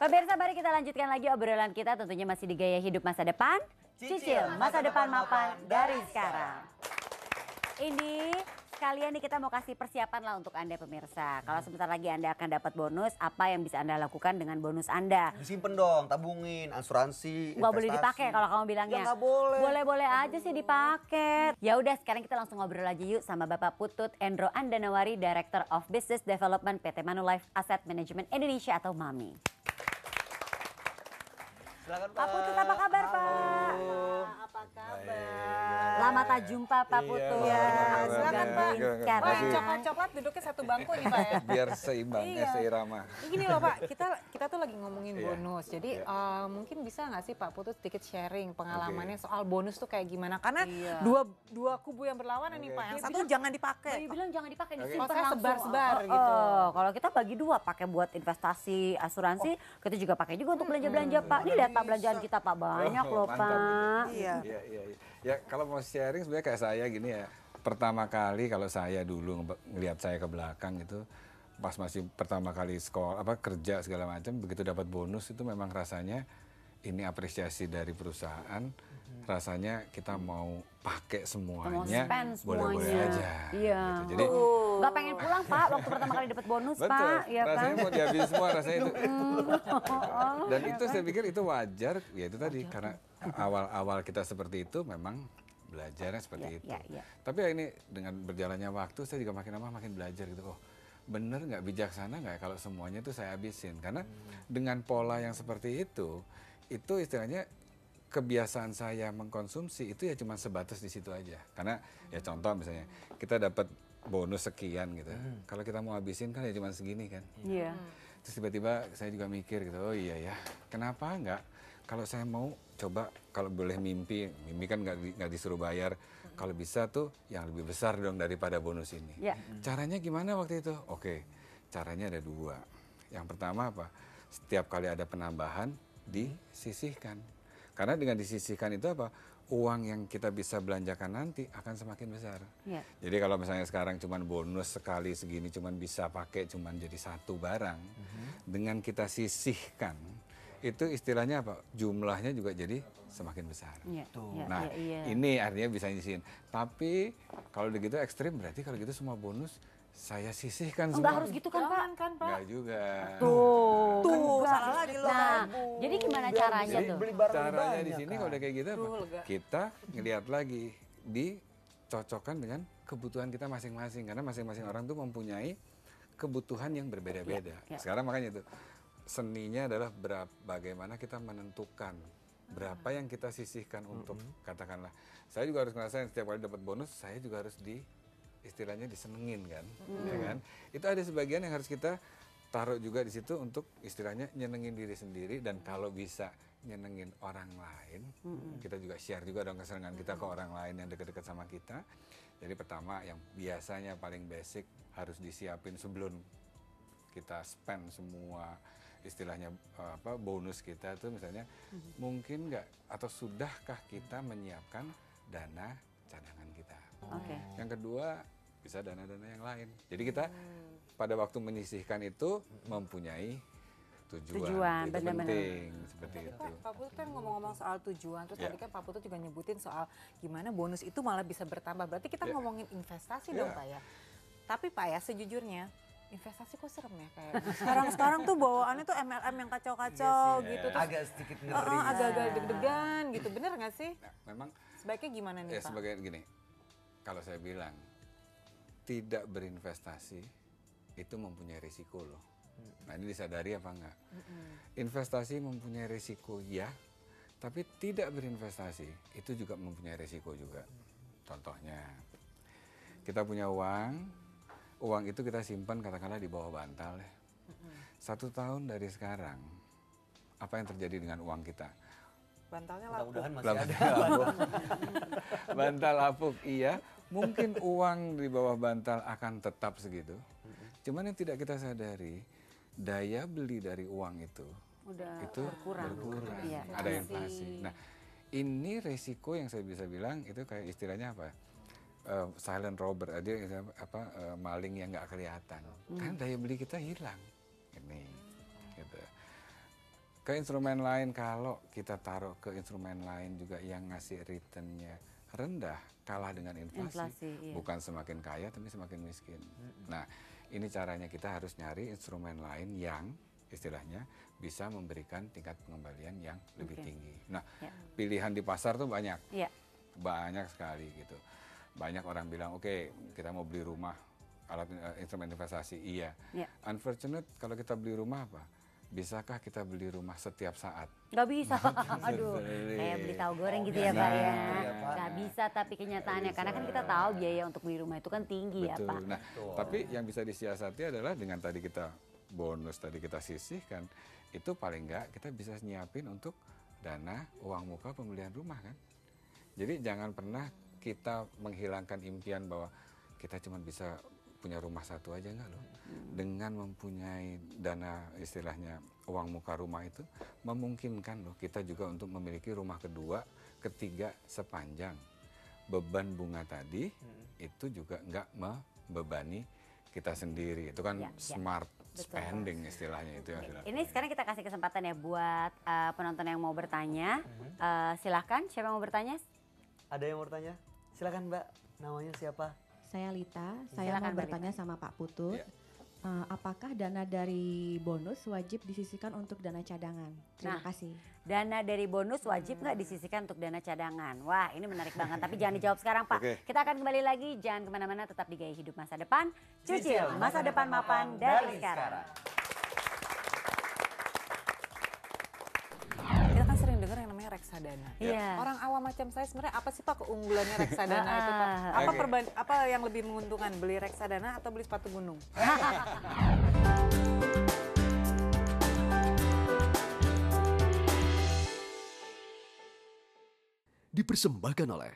Pemirsa, mari kita lanjutkan lagi obrolan kita, tentunya masih di Gaya Hidup Masa Depan. Cicil masa depan mapan dari sekarang. Ini sekalian nih kita mau kasih persiapan lah untuk Anda pemirsa. Kalau sebentar lagi Anda akan dapat bonus, apa yang bisa Anda lakukan dengan bonus Anda? Disimpan dong, tabungin, asuransi, Nggak boleh dipakai kalau kamu bilangnya. Ya nggak boleh. Boleh-boleh aja sih dipakai. Ya udah, sekarang kita langsung ngobrol aja yuk sama Bapak Putut Endro Andanawari, Director of Business Development PT Manulife Asset Management Indonesia atau MAMI. Silakan, Pak Putut, apa kabar Pak? Apa kabar? Lama tak jumpa Pak Putut. Iya, silakan, Pak. Sekarang. Wah, yang coklat-coklat duduknya satu bangku nih Pak ya. Biar seimbang, Iya. seirama. Gini loh Pak, kita tuh lagi ngomongin bonus. Jadi mungkin bisa nggak sih Pak Putut sedikit sharing pengalamannya soal bonus tuh kayak gimana? Karena dua kubu yang berlawanan nih Pak. Yang satu jangan dipakai. Dia bilang jangan dipakai, disimpan Kalau saya langsung. sebar-sebar gitu. Kalau kita bagi dua, pakai buat investasi, asuransi, kita juga pakai juga untuk belanja-belanja Pak. Ini data belanjaan kita Pak, banyak loh mantap. Pak. Iya. Iya. Ya kalau mau sharing sebenarnya kayak saya gini ya. Pertama kali kalau saya dulu ngelihat saya ke belakang itu pas masih pertama kali sekolah kerja segala macam, begitu dapat bonus itu memang rasanya ini apresiasi dari perusahaan. Rasanya kita mau pakai semuanya, spend boleh-boleh semuanya. aja. Iya. Gitu. Jadi Nggak pengen pulang Pak waktu pertama kali dapat bonus betul, Pak, ya kan? rasanya mau dihabis semua rasanya itu. Dan itu saya pikir itu wajar, ya itu tadi karena awal-awal kita seperti itu memang belajarnya seperti itu. Iya. Tapi ya ini dengan berjalannya waktu saya juga makin lama makin belajar gitu. Oh bener nggak, bijaksana nggak ya kalau semuanya itu saya habisin? Karena dengan pola yang seperti itu istilahnya kebiasaan saya mengkonsumsi itu ya cuma sebatas di situ aja. Karena ya contoh misalnya kita dapat bonus sekian gitu. Kalau kita mau habisin kan ya cuma segini kan. Iya. Terus tiba-tiba saya juga mikir gitu, oh iya ya, kenapa nggak kalau saya mau coba kalau boleh mimpi kan nggak disuruh bayar. Kalau bisa tuh yang lebih besar dong daripada bonus ini. Iya. Caranya gimana waktu itu? Oke, caranya ada dua. Yang pertama apa? Setiap kali ada penambahan disisihkan. Karena dengan disisihkan itu apa? Uang yang kita bisa belanjakan nanti akan semakin besar. Iya. Jadi kalau misalnya sekarang cuman bonus sekali segini cuman bisa pakai cuman jadi satu barang. Dengan kita sisihkan itu istilahnya apa? Jumlahnya juga jadi semakin besar. Iya. Nah, Iya. ini artinya bisa nyisihin. Tapi kalau begitu ekstrim berarti kalau gitu semua bonus saya sisihkan semua. Enggak harus gitu kan Pak? Jangan kan Pak? Enggak juga. Tuh, salah lagi loh. Nah, jadi gimana caranya Jadi tuh? beli barang caranya banyak, di sini kan? kalau udah kayak gitu apa? lega. Kita ngelihat lagi dicocokkan dengan kebutuhan kita masing-masing karena masing-masing orang tuh mempunyai kebutuhan yang berbeda-beda. Ya. Sekarang makanya itu seninya adalah bagaimana kita menentukan berapa yang kita sisihkan untuk katakanlah. Saya juga harus ngerasain setiap kali dapat bonus saya juga harus istilahnya disenengin kan, ya kan? Itu ada sebagian yang harus kita taruh juga di situ untuk istilahnya nyenengin diri sendiri dan kalau bisa nyenengin orang lain, kita juga share juga dong kesenangan kita ke orang lain yang dekat-dekat sama kita. Jadi pertama yang biasanya paling basic harus disiapin sebelum kita spend semua istilahnya bonus kita tuh misalnya mungkin nggak atau sudahkah kita menyiapkan dana cadangan kita. Oke. Yang kedua bisa dana-dana yang lain. Jadi kita pada waktu menyisihkan itu mempunyai tujuan. Itu benar-benar. penting seperti itu. Pak Putut kan ngomong-ngomong soal tujuan, terus tadi kan Pak Putut juga nyebutin soal gimana bonus itu malah bisa bertambah. Berarti kita ngomongin investasi dong Pak ya. Tapi Pak ya sejujurnya investasi kok serem ya kayak sekarang tuh bawaannya tuh MLM yang kacau-kacau gitu. Terus, Agak sedikit ngeri. agak-agak deg-degan gitu. Bener nggak sih? Nah, memang Sebaiknya gimana nih ya Pak? sebagai gini. Kalau saya bilang tidak berinvestasi itu mempunyai risiko loh. Nah ini disadari apa enggak? Investasi mempunyai risiko ya, tapi tidak berinvestasi itu juga mempunyai risiko juga. Contohnya, kita punya uang itu kita simpan katakanlah di bawah bantal ya. 1 tahun dari sekarang, apa yang terjadi dengan uang kita? Bantalnya lapuk. Mudah-mudahan masih ada. Bantal lapuk, iya. Mungkin uang di bawah bantal akan tetap segitu. Cuman yang tidak kita sadari, daya beli dari uang itu berkurang. Iya, Ada inflasi. Nah, ini resiko yang saya bisa bilang itu kayak istilahnya apa? Silent robber, dia maling yang nggak kelihatan. Kan daya beli kita hilang. Ini, gitu. ke instrumen lain, kalau kita taruh ke instrumen lain juga yang ngasih returnnya rendah, kalah dengan inflasi. Iya. Bukan semakin kaya tapi semakin miskin. Nah, ini caranya kita harus nyari instrumen lain yang istilahnya bisa memberikan tingkat pengembalian yang lebih Oke. tinggi. Nah, Ya. pilihan di pasar tuh banyak. Iya. Banyak sekali gitu. Banyak orang bilang, oke, kita mau beli rumah, alat instrumen investasi, iya. Iya. Unfortunate kalau kita beli rumah apa? Bisakah kita beli rumah setiap saat? Nggak bisa. Aduh, kayak beli tahu goreng gitu ya, Pak ya. Iya, Pak. Nggak bisa tapi kenyataannya. Karena kan kita tahu biaya untuk beli rumah itu kan tinggi ya, Pak. Nah, tapi yang bisa disiasati adalah dengan tadi kita bonus, tadi kita sisihkan, itu paling nggak kita bisa nyiapin untuk dana uang muka pembelian rumah kan. Jadi jangan pernah kita menghilangkan impian bahwa kita cuma bisa punya rumah satu aja enggak loh. Dengan mempunyai dana istilahnya uang muka rumah itu memungkinkan loh kita juga untuk memiliki rumah kedua, ketiga sepanjang. Beban bunga tadi itu juga enggak membebani kita sendiri. Itu kan Ya, ya. smart Betul. spending istilahnya itu yang dilakukan. Ini sekarang kita kasih kesempatan ya buat penonton yang mau bertanya. Silahkan, siapa yang mau bertanya? Ada yang mau bertanya? Silakan Mbak, namanya siapa? Saya Lita, saya Silakan, mau Mbak bertanya sama Pak Putut. Iya. Apakah dana dari bonus wajib disisihkan untuk dana cadangan? Terima Nah. kasih. Dana dari bonus wajib nggak disisihkan untuk dana cadangan? Wah, ini menarik banget. Tapi jangan dijawab sekarang, Pak. Oke. Kita akan kembali lagi. Jangan kemana-mana, tetap di Gaya Hidup Masa Depan. Cicil masa depan mapan dari sekarang. Kita kan sering dengar yang namanya reksadana. Iya. Orang awam macam saya sebenarnya apa sih Pak keunggulannya reksadana itu Pak? Apa Oke. apa yang lebih menguntungkan, beli reksadana atau beli sepatu gunung? Dipersembahkan oleh